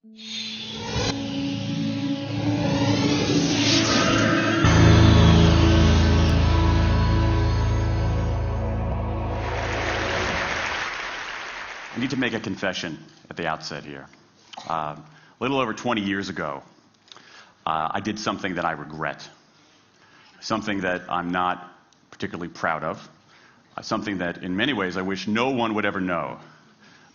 I need to make a confession at the outset here. A little over 20 years ago, I did something that I regret, something that I'm not particularly proud of, something that in many ways I wish no one would ever know,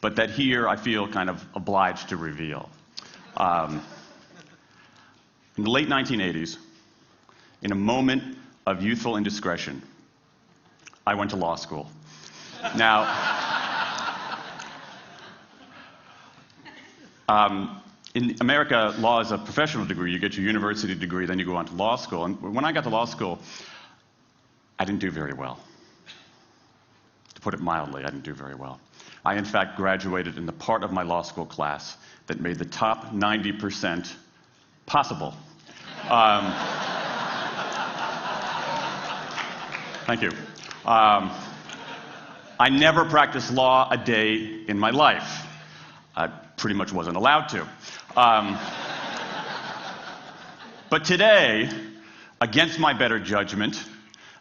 but that here I feel kind of obliged to reveal. In the late 1980s, in a moment of youthful indiscretion, I went to law school. Now, in America, law is a professional degree. You get your university degree, then you go on to law school. And when I got to law school, I didn't do very well. To put it mildly, I didn't do very well. I, in fact, graduated in the part of my law school class that made the top 90% possible. Thank you. I never practiced law a day in my life. I pretty much wasn't allowed to. But today, against my better judgment,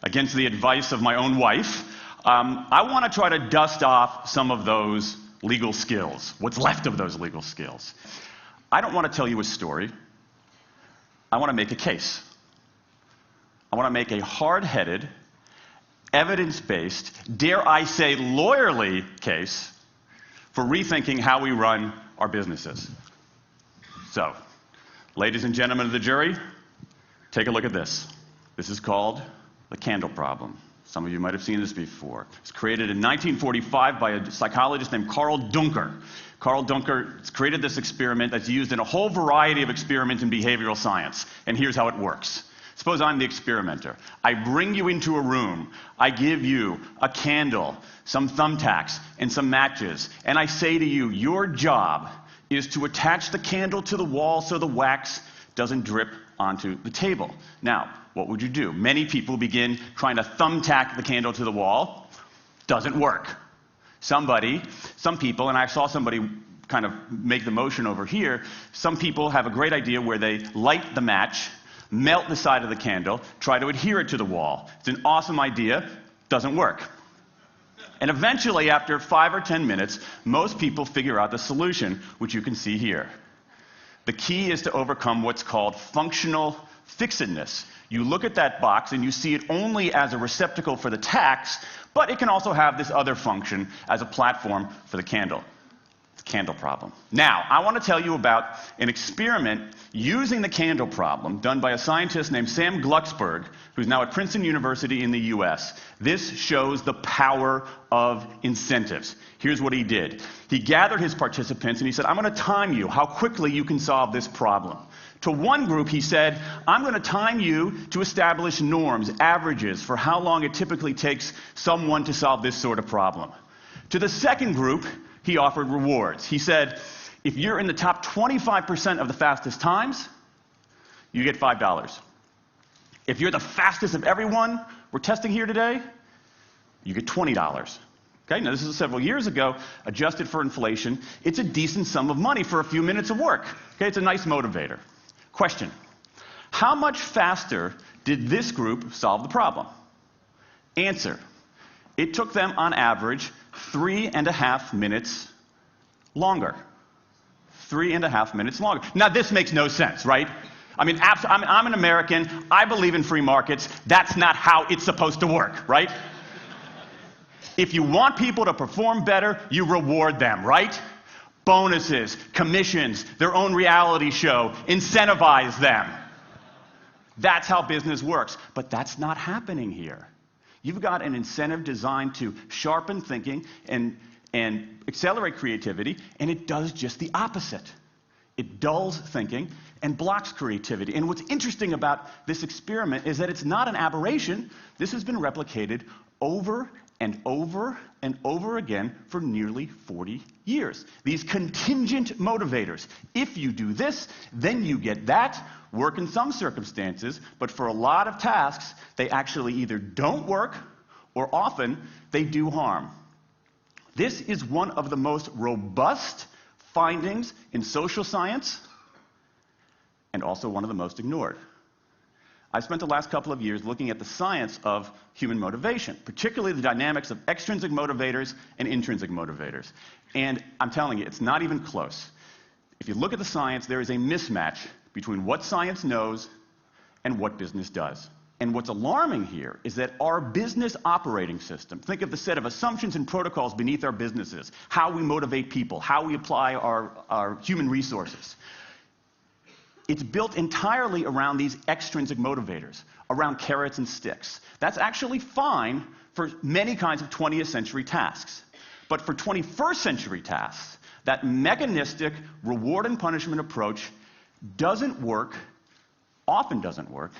against the advice of my own wife, I want to try to dust off some of those legal skills, what's left of those legal skills. I don't want to tell you a story. I want to make a case. I want to make a hard-headed, evidence-based, dare I say lawyerly case for rethinking how we run our businesses. So, ladies and gentlemen of the jury, take a look at this. This is called the candle problem. Some of you might have seen this before. It was created in 1945 by a psychologist named Carl Duncker. Carl Duncker created this experiment that's used in a whole variety of experiments in behavioral science. And here's how it works. Suppose I'm the experimenter. I bring you into a room. I give you a candle, some thumbtacks, and some matches. And I say to you, your job is to attach the candle to the wall so the wax doesn't drip onto the table. Now, what would you do? Many people begin trying to thumbtack the candle to the wall. Doesn't work. Some people, and I saw somebody kind of make the motion over here, some people have a great idea where they light the match, melt the side of the candle, try to adhere it to the wall. It's an awesome idea. Doesn't work. And eventually, after 5 or 10 minutes, most people figure out the solution, which you can see here. The key is to overcome what's called functional fixedness. You look at that box and you see it only as a receptacle for the tacks, but it can also have this other function as a platform for the candle. The candle problem. Now, I want to tell you about an experiment using the candle problem done by a scientist named Sam Glucksberg, who's now at Princeton University in the US. This shows the power of incentives. Here's what he did. He gathered his participants and he said, I'm going to time you how quickly you can solve this problem. To one group, he said, I'm going to time you to establish norms, averages, for how long it typically takes someone to solve this sort of problem. To the second group, he offered rewards. He said, if you're in the top 25% of the fastest times, you get $5. If you're the fastest of everyone we're testing here today, you get $20. Okay, now this is several years ago, adjusted for inflation. It's a decent sum of money for a few minutes of work. Okay, it's a nice motivator. Question, how much faster did this group solve the problem? Answer, it took them on average 3.5 minutes longer. 3.5 minutes longer. Now this makes no sense, right? I mean, I'm an American, I believe in free markets, that's not how it's supposed to work, right? If you want people to perform better, you reward them, right? Bonuses, commissions, their own reality show, incentivize them. That's how business works. But that's not happening here. You've got an incentive designed to sharpen thinking and accelerate creativity, and it does just the opposite. It dulls thinking and blocks creativity. And what's interesting about this experiment is that it's not an aberration. This has been replicated over and over and over again for nearly 40 years. These contingent motivators. If you do this, then you get that. Work in some circumstances, but for a lot of tasks, they actually either don't work or often they do harm. This is one of the most robust findings in social science, and also one of the most ignored. I spent the last couple of years looking at the science of human motivation, particularly the dynamics of extrinsic motivators and intrinsic motivators. And I'm telling you, it's not even close. If you look at the science, there is a mismatch between what science knows and what business does. And what's alarming here is that our business operating system, think of the set of assumptions and protocols beneath our businesses, how we motivate people, how we apply our human resources. It's built entirely around these extrinsic motivators, around carrots and sticks. That's actually fine for many kinds of 20th century tasks. But for 21st century tasks, that mechanistic reward and punishment approach doesn't work, often doesn't work,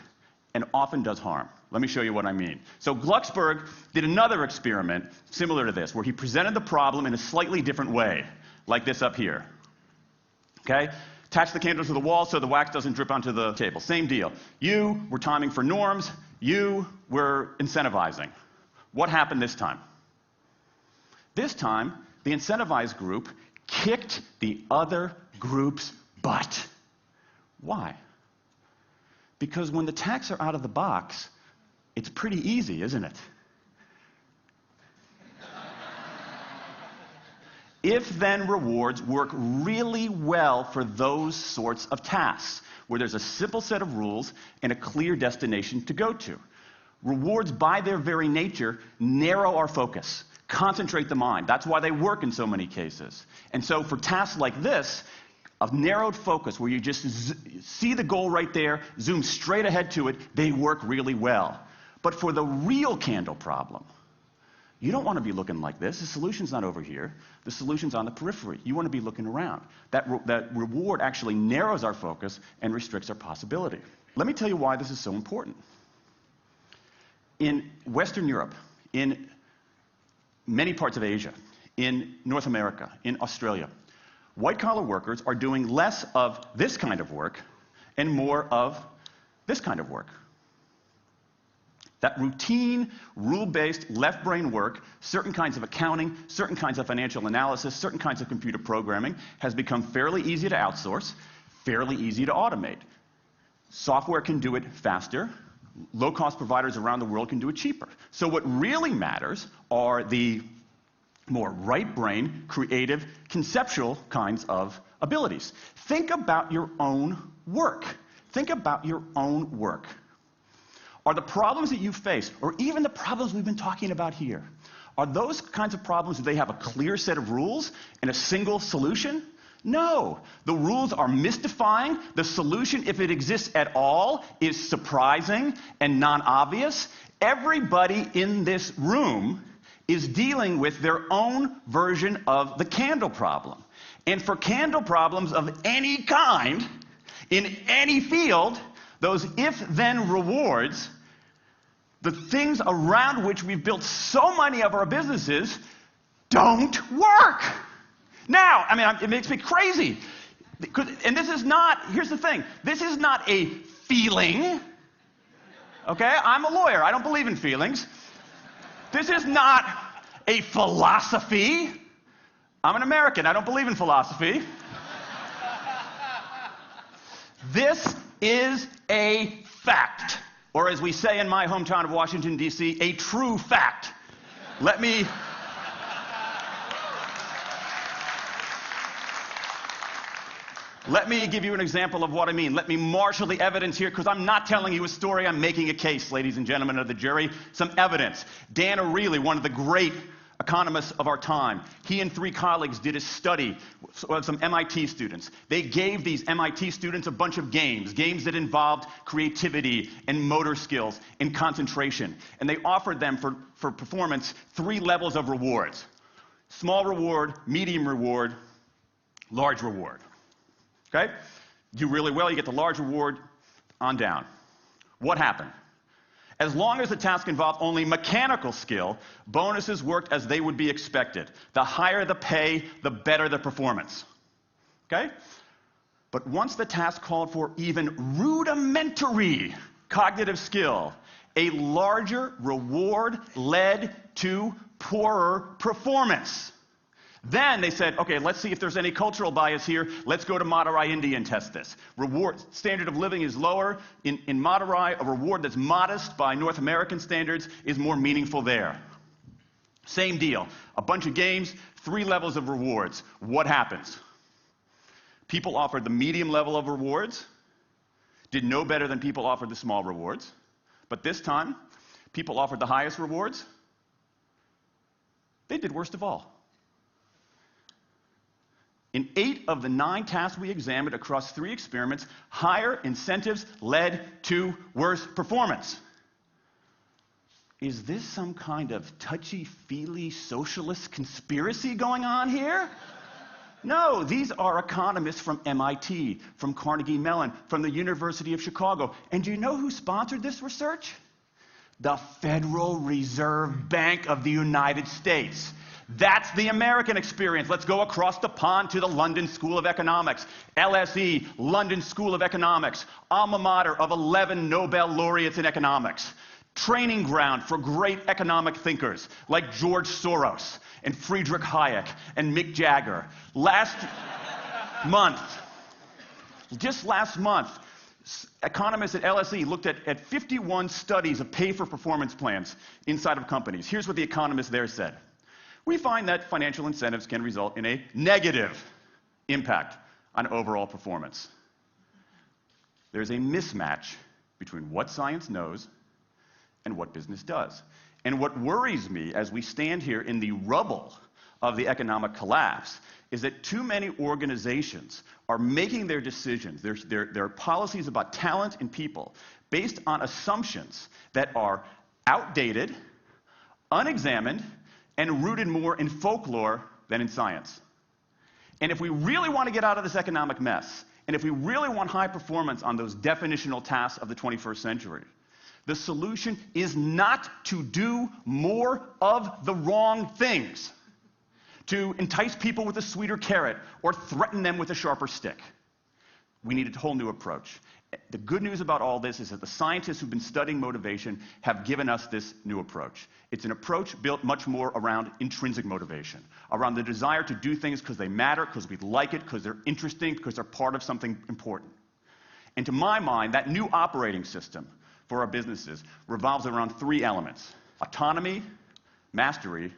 and often does harm. Let me show you what I mean. So Glucksberg did another experiment similar to this, where he presented the problem in a slightly different way, like this up here. Okay? Attach the candle to the wall so the wax doesn't drip onto the table. Same deal. You were timing for norms. You were incentivizing. What happened this time? This time, the incentivized group kicked the other group's butt. Why? Because when the tacks are out of the box, it's pretty easy, isn't it? If-then rewards work really well for those sorts of tasks, where there's a simple set of rules and a clear destination to go to. Rewards, by their very nature, narrow our focus, concentrate the mind. That's why they work in so many cases. And so for tasks like this, a narrowed focus where you just see the goal right there, zoom straight ahead to it, they work really well. But for the real candle problem, you don't want to be looking like this. The solution's not over here. The solution's on the periphery. You want to be looking around. That reward actually narrows our focus and restricts our possibility. Let me tell you why this is so important. In Western Europe, in many parts of Asia, in North America, in Australia, white-collar workers are doing less of this kind of work and more of this kind of work. That routine, rule-based, left-brain work, certain kinds of accounting, certain kinds of financial analysis, certain kinds of computer programming, has become fairly easy to outsource, fairly easy to automate. Software can do it faster. Low-cost providers around the world can do it cheaper. So what really matters are the more right-brain, creative, conceptual kinds of abilities. Think about your own work. Think about your own work. Are the problems that you face, or even the problems we've been talking about here, are those kinds of problems, do they have a clear set of rules and a single solution? No. The rules are mystifying. The solution, if it exists at all, is surprising and non-obvious. Everybody in this room is dealing with their own version of the candle problem. And for candle problems of any kind, in any field, those if-then rewards, the things around which we've built so many of our businesses, don't work. Now, I mean, it makes me crazy. And this is not, here's the thing, this is not a feeling. Okay? I'm a lawyer. I don't believe in feelings. This is not a philosophy. I'm an American. I don't believe in philosophy. This is a fact, or as we say in my hometown of Washington, D.C., a true fact. Let me give you an example of what I mean. Let me marshal the evidence here, because I'm not telling you a story. I'm making a case, ladies and gentlemen of the jury. Some evidence. Dan Ariely, one of the great economists of our time, he and 3 colleagues did a study of some MIT students. They gave these MIT students a bunch of games that involved creativity and motor skills and concentration. And they offered them for performance 3 levels of rewards. Small reward, medium reward, large reward. Okay? Do really well, you get the large reward, on down. What happened? As long as the task involved only mechanical skill, bonuses worked as they would be expected. The higher the pay, the better the performance. Okay? But once the task called for even rudimentary cognitive skill, a larger reward led to poorer performance. Then they said, okay, let's see if there's any cultural bias here. Let's go to Madurai, India and test this. Standard of living is lower. In Madurai, a reward that's modest by North American standards is more meaningful there. Same deal. A bunch of games, 3 levels of rewards. What happens? People offered the medium level of rewards, did no better than people offered the small rewards. But this time, people offered the highest rewards. They did worst of all. In 8 of the 9 tasks we examined across 3 experiments, higher incentives led to worse performance. Is this some kind of touchy-feely socialist conspiracy going on here? No, these are economists from MIT, from Carnegie Mellon, from the University of Chicago. And do you know who sponsored this research? The Federal Reserve Bank of the United States. That's the American experience. Let's go across the pond to the London School of Economics. LSE, London School of Economics, alma mater of 11 Nobel laureates in economics. Training ground for great economic thinkers like George Soros and Friedrich Hayek and Mick Jagger. Just last month, economists at LSE looked at 51 studies of pay-for-performance plans inside of companies. Here's what the economists there said. We find that financial incentives can result in a negative impact on overall performance. There's a mismatch between what science knows and what business does. And what worries me as we stand here in the rubble of the economic collapse is that too many organizations are making their decisions, their policies about talent and people, based on assumptions that are outdated, unexamined, and rooted more in folklore than in science. And if we really want to get out of this economic mess, and if we really want high performance on those definitional tasks of the 21st century, the solution is not to do more of the wrong things, to entice people with a sweeter carrot or threaten them with a sharper stick. We need a whole new approach. The good news about all this is that the scientists who've been studying motivation have given us this new approach. It's an approach built much more around intrinsic motivation, around the desire to do things because they matter, because we like it, because they're interesting, because they're part of something important. And to my mind, that new operating system for our businesses revolves around 3 elements: autonomy, mastery,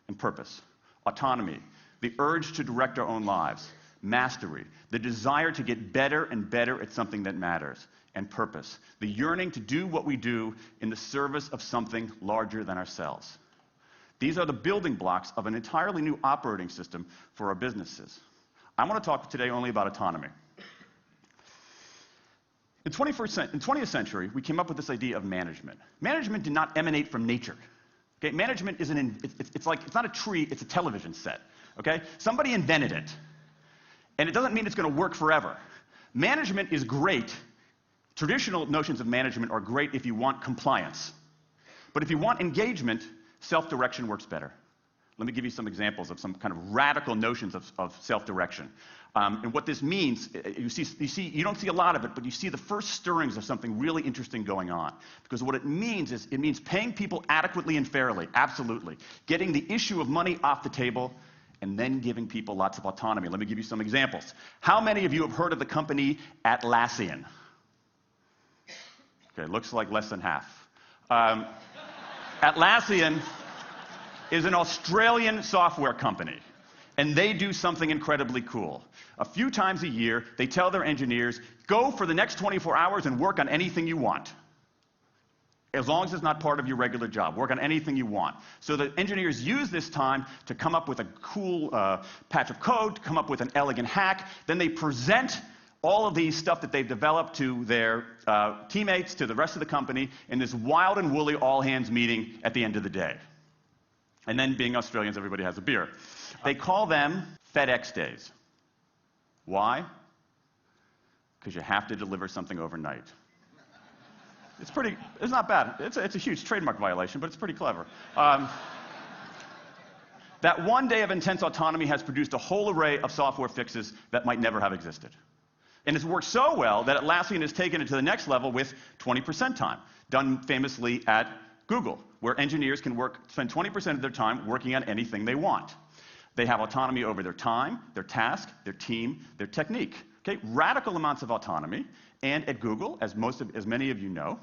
and purpose. Autonomy, the urge to direct our own lives. Mastery, the desire to get better and better at something that matters. And purpose, the yearning to do what we do in the service of something larger than ourselves. These are the building blocks of an entirely new operating system for our businesses. I want to talk today only about autonomy. In the 20th century, we came up with this idea of management. Management did not emanate from nature. Okay? Management isn't it's not a tree, it's a television set. Okay? Somebody invented it. And it doesn't mean it's going to work forever. Management is great. Traditional notions of management are great if you want compliance. But if you want engagement, self-direction works better. Let me give you some examples of some kind of radical notions of self-direction. And what this means, you don't see a lot of it, but you see the first stirrings of something really interesting going on. Because what it means is, it means paying people adequately and fairly, absolutely. Getting the issue of money off the table, and then giving people lots of autonomy. Let me give you some examples. How many of you have heard of the company Atlassian? Okay, looks like less than half. Atlassian is an Australian software company, and they do something incredibly cool. A few times a year, they tell their engineers, go for the next 24 hours and work on anything you want. As long as it's not part of your regular job. Work on anything you want. So the engineers use this time to come up with a cool patch of code, to come up with an elegant hack. Then they present all of these stuff that they've developed to their teammates, to the rest of the company, in this wild and woolly all-hands meeting at the end of the day. And then, being Australians, everybody has a beer. They call them FedEx days. Why? Because you have to deliver something overnight. It's not bad. It's a huge trademark violation, but it's pretty clever. That one day of intense autonomy has produced a whole array of software fixes that might never have existed. And it's worked so well that Atlassian has taken it to the next level with 20% time, done famously at Google, where engineers can spend 20% of their time working on anything they want. They have autonomy over their time, their task, their team, their technique. Okay? Radical amounts of autonomy. And at Google, as many of you know,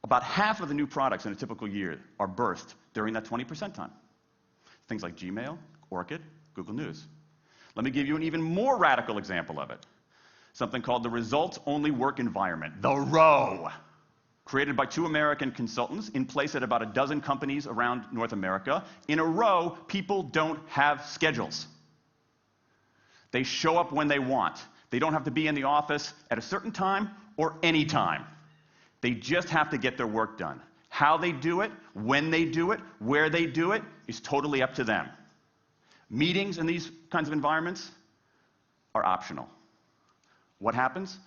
about half of the new products in a typical year are birthed during that 20% time. Things like Gmail, Orchid, Google News. Let me give you an even more radical example of it. Something called the results-only work environment, the ROW, created by 2 American consultants in place at about a dozen companies around North America. In a ROW, people don't have schedules. They show up when they want. They don't have to be in the office at a certain time or any time. They just have to get their work done. How they do it, when they do it, where they do it, is totally up to them. Meetings in these kinds of environments are optional. What happens?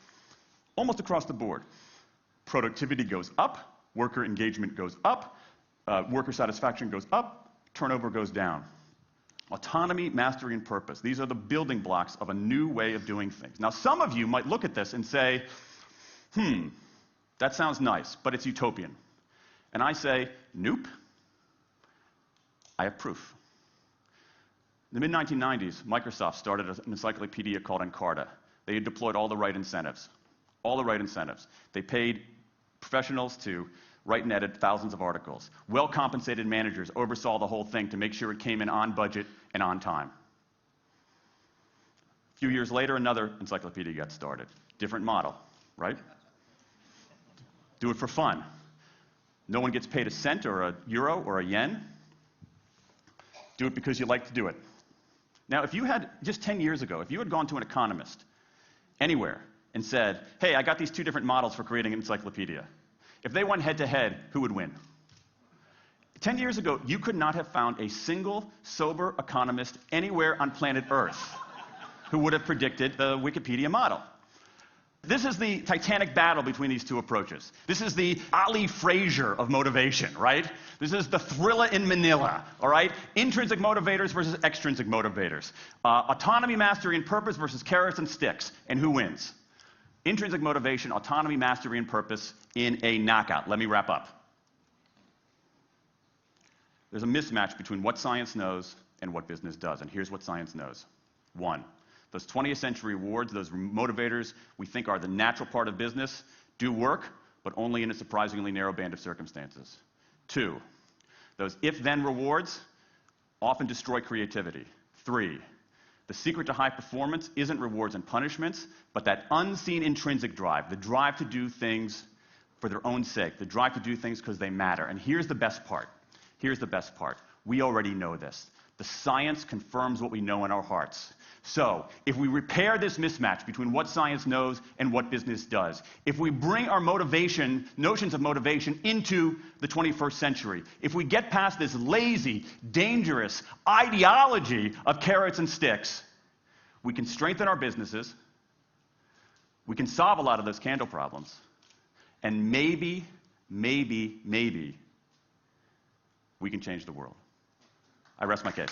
Almost across the board. Productivity goes up, worker engagement goes up, worker satisfaction goes up, turnover goes down. Autonomy, mastery, and purpose. These are the building blocks of a new way of doing things. Now, some of you might look at this and say, that sounds nice, but it's utopian. And I say, nope. I have proof. In the mid-1990s, Microsoft started an encyclopedia called Encarta. They had deployed all the right incentives. All the right incentives. They paid professionals to write and edit thousands of articles. Well-compensated managers oversaw the whole thing to make sure it came in on budget and on time. A few years later, another encyclopedia got started. Different model, right? Do it for fun. No one gets paid a cent or a euro or a yen. Do it because you like to do it. Now, if you had, just 10 years ago, if you had gone to an economist anywhere and said, hey, I got these 2 different models for creating an encyclopedia. If they went head-to-head, who would win? 10 years ago, you could not have found a single sober economist anywhere on planet Earth who would have predicted the Wikipedia model. This is the titanic battle between these 2 approaches. This is the Ali Frazier of motivation, right? This is the thriller in Manila, all right? Intrinsic motivators versus extrinsic motivators. Autonomy, mastery, and purpose versus carrots and sticks. And who wins? Intrinsic motivation, autonomy, mastery, and purpose in a knockout. Let me wrap up. There's a mismatch between what science knows and what business does. And here's what science knows. 1, those 20th century rewards, those motivators we think are the natural part of business, do work, but only in a surprisingly narrow band of circumstances. 2, those if-then rewards often destroy creativity. 3, the secret to high performance isn't rewards and punishments, but that unseen intrinsic drive, the drive to do things for their own sake, the drive to do things because they matter. And here's the best part. Here's the best part. We already know this. The science confirms what we know in our hearts. So, if we repair this mismatch between what science knows and what business does, if we bring our notions of motivation into the 21st century, if we get past this lazy, dangerous ideology of carrots and sticks, we can strengthen our businesses, we can solve a lot of those candle problems, and maybe, we can change the world. I rest my case.